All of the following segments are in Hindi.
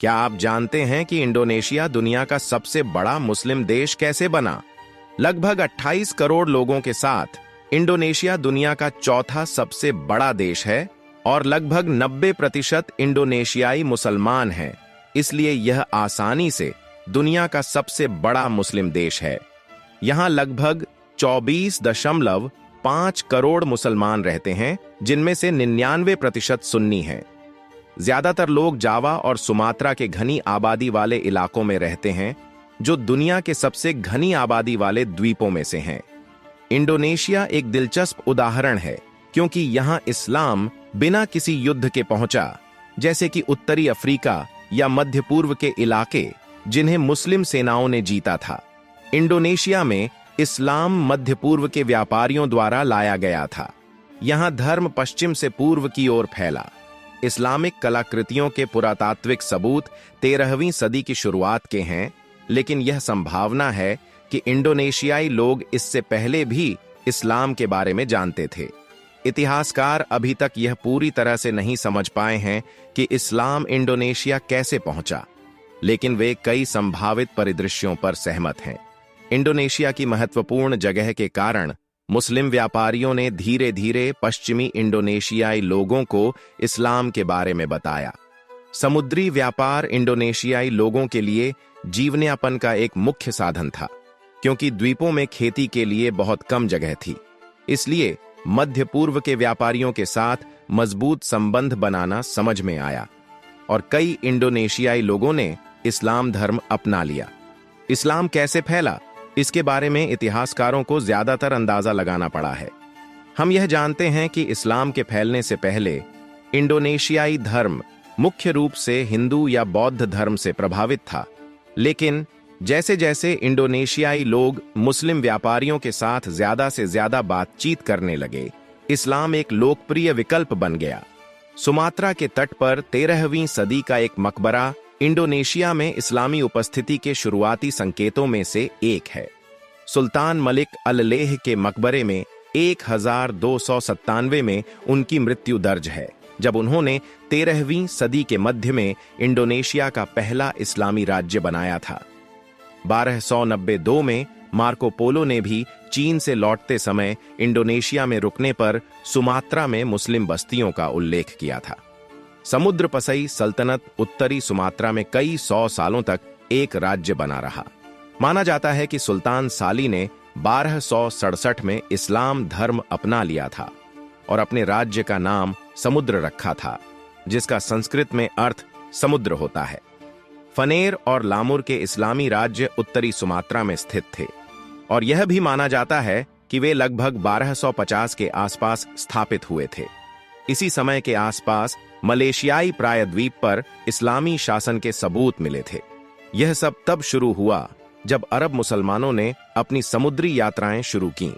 क्या आप जानते हैं कि इंडोनेशिया दुनिया का सबसे बड़ा मुस्लिम देश कैसे बना? लगभग 28 करोड़ लोगों के साथ इंडोनेशिया दुनिया का चौथा सबसे बड़ा देश है और लगभग 90% इंडोनेशियाई मुसलमान हैं। इसलिए यह आसानी से दुनिया का सबसे बड़ा मुस्लिम देश है। यहाँ लगभग 24.5 करोड़ मुसलमान रहते हैं, जिनमें से 99% सुन्नी हैं। ज्यादातर लोग जावा और सुमात्रा के घनी आबादी वाले इलाकों में रहते हैं, जो दुनिया के सबसे घनी आबादी वाले द्वीपों में से हैं। इंडोनेशिया एक दिलचस्प उदाहरण है, क्योंकि यहां इस्लाम बिना किसी युद्ध के पहुंचा, जैसे कि उत्तरी अफ्रीका या मध्य पूर्व के इलाके जिन्हें मुस्लिम सेनाओं ने जीता था। इंडोनेशिया में इस्लाम मध्य पूर्व के व्यापारियों द्वारा लाया गया था। यहां धर्म पश्चिम से पूर्व की ओर फैला। इस्लामिक कलाकृतियों के पुरातात्विक सबूत 13वीं सदी की शुरुआत के हैं, लेकिन यह संभावना है कि इंडोनेशियाई लोग इससे पहले भी इस्लाम के बारे में जानते थे। इतिहासकार अभी तक यह पूरी तरह से नहीं समझ पाए हैं कि इस्लाम इंडोनेशिया कैसे पहुंचा, लेकिन वे कई संभावित परिदृश्यों पर सहमत हैं। इंडोनेशिया की महत्वपूर्ण जगह के कारण मुस्लिम व्यापारियों ने धीरे धीरे पश्चिमी इंडोनेशियाई लोगों को इस्लाम के बारे में बताया। समुद्री व्यापार इंडोनेशियाई लोगों के लिए जीवनयापन का एक मुख्य साधन था, क्योंकि द्वीपों में खेती के लिए बहुत कम जगह थी। इसलिए मध्य पूर्व के व्यापारियों के साथ मजबूत संबंध बनाना समझ में आया और कई इंडोनेशियाई लोगों ने इस्लाम धर्म अपना लिया। इस्लाम कैसे फैला, इसके बारे में इतिहासकारों को ज्यादातर अंदाजा लगाना पड़ा है। हम यह जानते हैं कि इस्लाम के फैलने से पहले इंडोनेशियाई धर्म मुख्य रूप से हिंदू या बौद्ध धर्म से प्रभावित था, लेकिन जैसे जैसे इंडोनेशियाई लोग मुस्लिम व्यापारियों के साथ ज्यादा से ज्यादा बातचीत करने लगे, इस्लाम एक लोकप्रिय विकल्प बन गया। सुमात्रा के तट पर 13वीं सदी का एक मकबरा इंडोनेशिया में इस्लामी उपस्थिति के शुरुआती संकेतों में से एक है। सुल्तान मलिक अल-लेह के मकबरे में 1297 में उनकी मृत्यु दर्ज है, जब उन्होंने 13वीं सदी के मध्य में इंडोनेशिया का पहला इस्लामी राज्य बनाया था। 1292 में मार्को पोलो ने भी चीन से लौटते समय इंडोनेशिया में रुकने पर सुमात्रा में मुस्लिम बस्तियों का उल्लेख किया था। समुद्र पसई सल्तनत उत्तरी सुमात्रा में कई 100 सालों तक एक राज्य बना रहा। माना जाता है कि सुल्तान साली ने 1267 में इस्लाम धर्म अपना लिया था और अपने राज्य का नाम समुद्र रखा था, जिसका संस्कृत में अर्थ समुद्र होता है। फनेर और लामुर के इस्लामी राज्य उत्तरी सुमात्रा में स्थित थे और यह भी माना जाता है कि वे लगभग 1250 के आसपास स्थापित हुए थे। इसी समय के आसपास मलेशियाई प्रायद्वीप पर इस्लामी शासन के सबूत मिले थे। यह सब तब शुरू हुआ जब अरब मुसलमानों ने अपनी समुद्री यात्राएं शुरू कीं।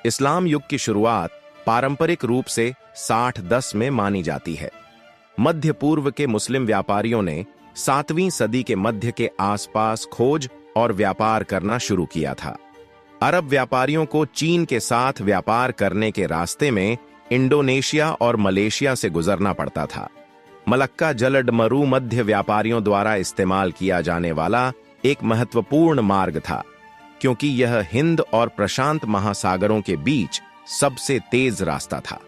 इस्लाम युग की शुरुआत पारंपरिक रूप से 60-10 में मानी जाती है। मध्य पूर्व के मुस्लिम व्यापारियों ने 7वीं सदी के मध्य के आसपास खोज और व्यापार करना शुरू किया था। अरब व्यापारियों को चीन के साथ व्यापार करने के रास्ते में इंडोनेशिया और मलेशिया से गुजरना पड़ता था। मलक्का जलडमरू मध्य व्यापारियों द्वारा इस्तेमाल किया जाने वाला एक महत्वपूर्ण मार्ग था, क्योंकि यह हिंद और प्रशांत महासागरों के बीच सबसे तेज रास्ता था।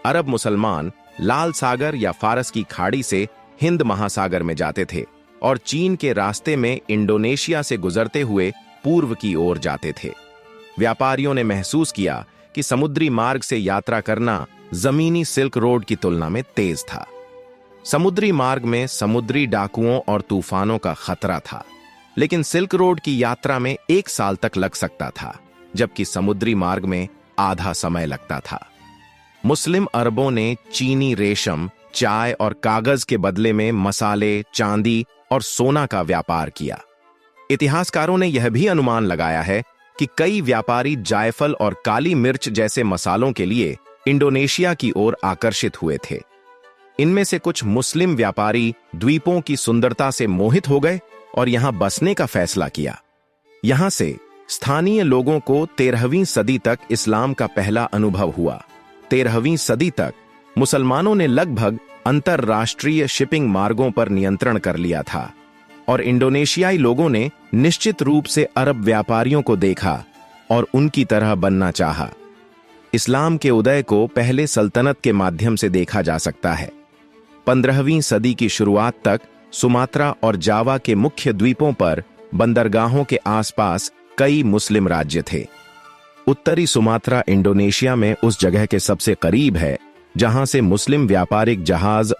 अरब मुसलमान लाल सागर या फारस की खाड़ी से हिंद महासागर में जाते थे और चीन के रास्ते में इंडोनेशिया से गुजरते हुए पूर्व की ओर जाते थे। व्यापारियों ने महसूस किया कि समुद्री मार्ग से यात्रा करना जमीनी सिल्क रोड की तुलना में तेज था। समुद्री मार्ग में समुद्री डाकुओं और तूफानों का खतरा था, लेकिन सिल्क रोड की यात्रा में 1 साल तक लग सकता था, जबकि समुद्री मार्ग में आधा समय लगता था। मुस्लिम अरबों ने चीनी रेशम, चाय और कागज के बदले में मसाले, चांदी और सोना का व्यापार किया। इतिहासकारों ने यह भी अनुमान लगाया है कि कई व्यापारी जायफल और काली मिर्च जैसे मसालों के लिए इंडोनेशिया की ओर आकर्षित हुए थे। इनमें से कुछ मुस्लिम व्यापारी द्वीपों की सुंदरता से मोहित हो गए और यहां बसने का फैसला किया। यहां से स्थानीय लोगों को 13वीं सदी तक इस्लाम का पहला अनुभव हुआ। 13वीं सदी तक मुसलमानों ने लगभग अंतरराष्ट्रीय शिपिंग मार्गों पर नियंत्रण कर लिया था और इंडोनेशियाई लोगों ने निश्चित रूप से अरब व्यापारियों को देखा और उनकी तरह बनना चाहा। इस्लाम के उदय को पहले सल्तनत के माध्यम से देखा जा सकता है। 15वीं सदी की शुरुआत तक सुमात्रा और जावा के मुख्य द्वीपों पर बंदरगाहों के आसपास कई मुस्लिम राज्य थे। उत्तरी सुमात्रा इंडोनेशिया में उस जगह के सबसे करीब है जहां से मुस्लिम व्यापारिक जहाज